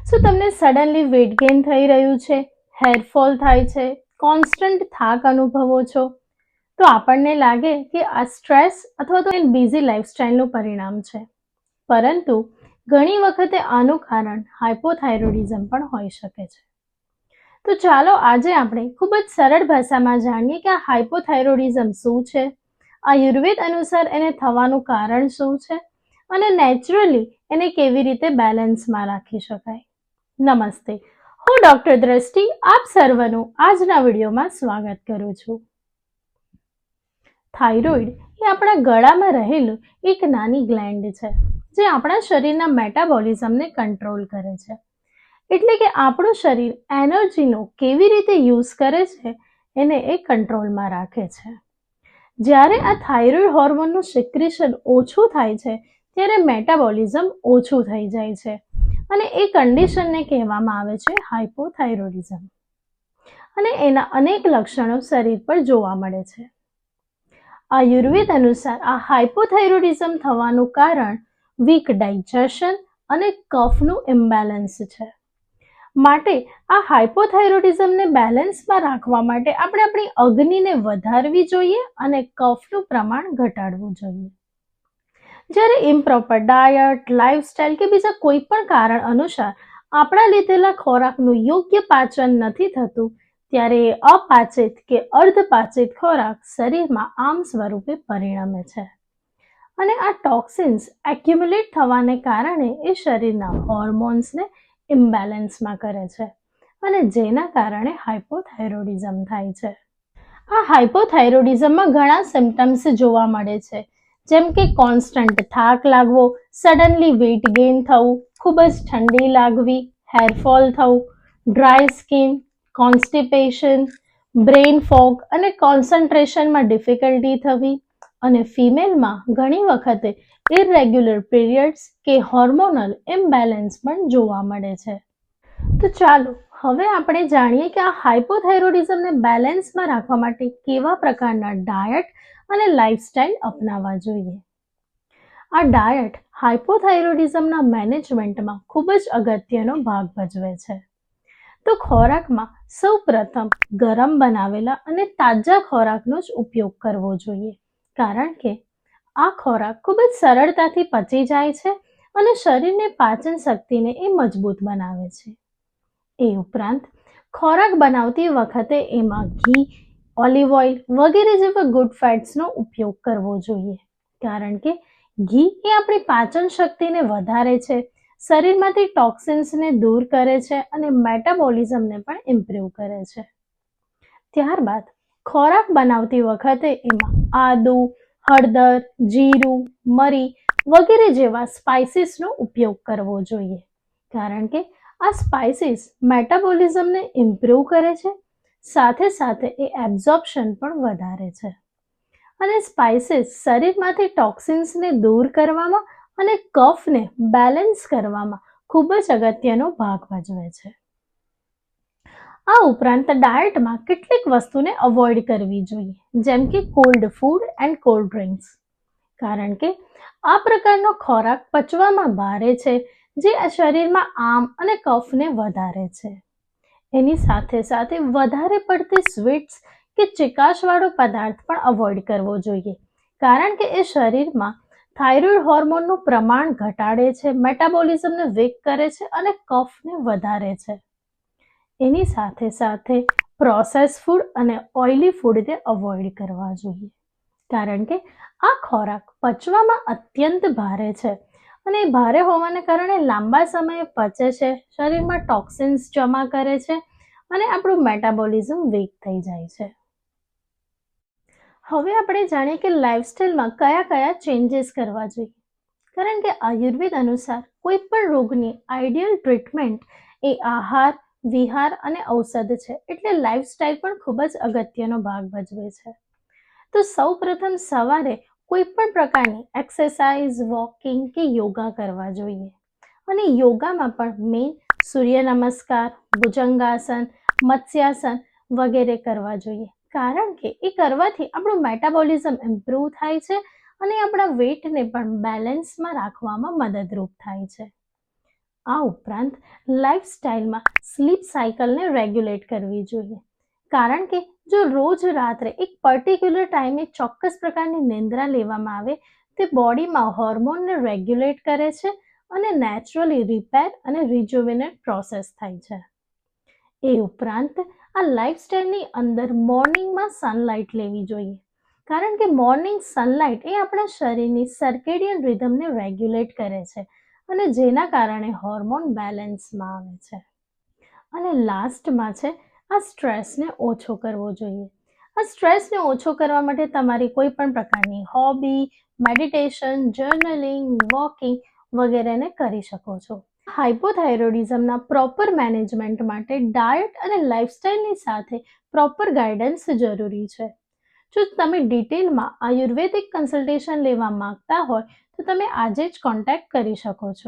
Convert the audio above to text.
શું તમને suddenly weight gain થઈ રહ્યું છે, હેરફોલ થાય છે, કોન્સ્ટન્ટ થાક અનુભવો છો? તો આપણને લાગે કે આ સ્ટ્રેસ અથવા તો બિઝી લાઈફસ્ટાઈલનું પરિણામ છે. પરંતુ ઘણી વખતે આનું કારણ હાઇપોથાઇરોઇડિઝમ પણ હોઈ શકે છે. તો ચાલો આજે આપણે ખૂબ જ સરળ ભાષામાં જાણીએ કે આ હાઇપોથાઇરોઇડિઝમ શું છે, આયુર્વેદ અનુસાર એને થવાનું કારણ શું છે અને નેચરલી એને કેવી રીતે બેલેન્સમાં રાખી શકાય. નમસ્તે, હું ડોક્ટર દ્રષ્ટિ આપ સર્વનું આજના વિડીયોમાં સ્વાગત કરું છું. થાઇરોઇડ એ આપણા ગળામાં રહેલું એક નાની ગ્લેન્ડ છે જે આપણા શરીરના મેટાબોલિઝમને કંટ્રોલ કરે છે. એટલે કે આપણું શરીર એનર્જીનો કેવી રીતે યુઝ કરે છે એને એ કંટ્રોલમાં રાખે છે. જ્યારે આ થાઇરોઇડ હોર્મોનનું સિક્રેશન ઓછું થાય છે ત્યારે મેટાબોલિઝમ ઓછું થઈ જાય છે અને એ કન્ડિશનને કહેવામાં આવે છે હાઇપોથાઇરોઇડિઝમ. અને એના અનેક લક્ષણો શરીર પર જોવા મળે છે. આયુર્વેદ અનુસાર આ હાઇપોથાઇરોઇડિઝમ થવાનું કારણ વીક ડાઇજેશન અને કફનું ઇમ્બેલેન્સ છે. માટે આ હાઇપોથાઇરોઇડિઝમને બેલેન્સમાં રાખવા માટે આપણે આપણી અગ્નિને વધારવી જોઈએ અને કફનું પ્રમાણ ઘટાડવું જોઈએ. જ્યારે ઇમ્પ્રોપર ડાયટ, લાઇફસ્ટાઇલ કે બીજા કોઈ પણ કારણ અનુસાર આપણા લીધેલા ખોરાકનું યોગ્ય પાચન નથી થતું ત્યારે અપાચિત કે અર્ધપાચિત ખોરાક શરીરમાં આમ સ્વરૂપે પરિણમે છે અને આ ટોક્સિન્સ એક્યુમ્યુલેટ થવાને કારણે એ શરીરના હોર્મોન્સને ઇમ્બેલેન્સમાં કરે છે અને જેના કારણે હાઇપોથાઇરોઇડિઝમ થાય છે. આ હાઇપોથાઇરોઇડિઝમમાં ઘણા સિમ્ટમ્સ જોવા મળે છે, જેમ કે કોન્સ્ટન્ટ થાક લાગવો, સડનલી વેટ ગેઇન થવું, ખૂબ જ ઠંડી લાગવી, હેરફોલ થવું, dry skin, constipation, brain fog અને કોન્સન્ટ્રેશનમાં ડિફિકલ્ટી થવી અને ફિમેલમાં ઘણી વખતે ઇરેગ્યુલર પીરિયડ્સ કે હોર્મોનલ ઇમ્બેલેન્સ પણ જોવા મળે છે. તો ચાલો હવે આપણે જાણીએ કે આ હાઇપોથાઇરોઇડિઝમને બેલેન્સમાં રાખવા માટે કેવા પ્રકારના ડાયટ અને લાઇફસ્ટાઇલ અપનાવવા જોઈએ. આ ડાયટ હાઇપોથાઇરોઇડિઝમના મેનેજમેન્ટમાં ખૂબ જ અગત્યનો ભાગ ભજવે છે. તો ખોરાકમાં સૌ પ્રથમ ગરમ બનાવેલા અને તાજા ખોરાકનો જ ઉપયોગ કરવો જોઈએ, કારણ કે આ ખોરાક ખૂબ જ સરળતાથી પચી જાય છે અને શરીરની પાચન શક્તિને એ મજબૂત બનાવે છે. એ ઉપરાંત ખોરાક બનાવતી વખતે એમાં ઘી, ઓલિવ ઓઇલ વગેરે જેવા ગુડ ફેટ્સનો ઉપયોગ કરવો જોઈએ, કારણ કે ઘી એ આપણી પાચન શક્તિને વધારે છે, શરીરમાંથી ટોક્સિન્સને દૂર કરે છે અને મેટાબોલિઝમને પણ ઇમ્પ્રૂવ કરે છે. ત્યારબાદ ખોરાક બનાવતી વખતે એમાં આદુ, હળદર, જીરું, મરી વગેરે જેવા સ્પાઇસીસનો ઉપયોગ કરવો જોઈએ, કારણ કે આ સ્પાઇસીસ મેટાબોલિઝમને ઇમ્પ્રૂવ કરે છે, સાથે સાથે એ એબ્ઝોર્પ્શન પણ વધારે છે અને સ્પાઇસીસ શરીરમાંથી ટોક્સિન્સને દૂર કરવામાં અને કફને બેલેન્સ કરવામાં ખૂબ જ અગત્યનો ભાગ ભજવે છે. આ ઉપરાંત ડાયટમાં કેટલીક વસ્તુને અવોઇડ કરવી જોઈએ, જેમ કે cold food and cold drinks, કારણ કે આ પ્રકારનો ખોરાક પચવામાં ભારે છે જે શરીરમાં આમ અને કફને વધારે છે. એની સાથે સાથે વધારે પડતી સ્વીટ્સ કે ચિકાશવાળો પદાર્થ પણ અવોઇડ કરવો જોઈએ, કારણ કે એ શરીરમાં થાઇરોઇડ હોર્મોનનું પ્રમાણ ઘટાડે છે, મેટાબોલિઝમને વીક કરે છે અને કફને વધારે છે. એની સાથે સાથે પ્રોસેસ ફૂડ અને ઓઇલી ફૂડને અવોઇડ કરવા જોઈએ, કારણ કે આ ખોરાક પચવામાં અત્યંત ભારે છે અને ભારે હોવાને કારણે લાંબા સમયે પચે છે, શરીરમાં ટોક્સિન્સ જમા કરે છે અને આપણું મેટાબોલિઝમ વીક થઈ જાય છે. હવે આપણે જાણીએ કે લાઇફસ્ટાઇલમાં કયા કયા ચેન્જીસ કરવા જોઈએ, કારણ કે આયુર્વેદ અનુસાર કોઈ પણ રોગની આઈડિયલ ટ્રીટમેન્ટ એ આહાર, વિહાર અને ઔષધ છે, એટલે લાઇફસ્ટાઇલ પણ ખૂબ જ અગત્યનો ભાગ ભજવે છે. તો સૌ પ્રથમ સવારે કોઈ પણ પ્રકારની એક્સરસાઇઝ, વોકિંગ કે યોગા કરવા જોઈએ અને યોગામાં પણ મેઇન સૂર્ય નમસ્કાર, ભુજંગાસન, મત્સ્યાસન વગેરે કરવા જોઈએ, કારણ કે એ કરવાથી આપણું મેટાબોલિઝમ ઇમ્પ્રૂવ થાય છે અને આપણા વેટને પણ બેલેન્સમાં રાખવામાં મદદરૂપ થાય છે. આ ઉપરાંત લાઈફસ્ટાઈલમાં સ્લીપ સાયકલને રેગ્યુલેટ કરવી જોઈએ, કારણ કે જો રોજ રાત્રે એક પર્ટિક્યુલર ટાઈમે ચોક્કસ પ્રકારની નિંદ્રા લેવામાં આવે તે બોડીમાં હોર્મોનને રેગ્યુલેટ કરે છે અને નેચરલી રિપેર અને રિજુવિનેટ પ્રોસેસ થાય છે. એ ઉપરાંત આ લાઈફસ્ટાઈલની અંદર મોર્નિંગમાં સનલાઇટ લેવી જોઈએ, કારણ કે મોર્નિંગ સનલાઇટ એ આપણા શરીરની સર્કેડિયન રિધમને રેગ્યુલેટ કરે છે અને જેના કારણે હોર્મોન બેલેન્સમાં આવે છે. અને લાસ્ટમાં છે આ સ્ટ્રેસને ઓછો કરવો જોઈએ. આ સ્ટ્રેસને ઓછો કરવા માટે તમારી કોઈ પણ પ્રકારની હોબી, મેડિટેશન, જર્નલિંગ, વોકિંગ વગેરેને કરી શકો છો. હાઇપોથાઇરોઇડિઝમના પ્રોપર મેનેજમેન્ટ માટે ડાયટ અને લાઇફસ્ટાઇલની સાથે પ્રોપર ગાઈડન્સ જરૂરી છે. જો તમે ડિટેલમાં આયુર્વેદિક કન્સલ્ટેશન લેવા માંગતા હોય તો તમે આજે જ કોન્ટેક્ટ કરી શકો છો.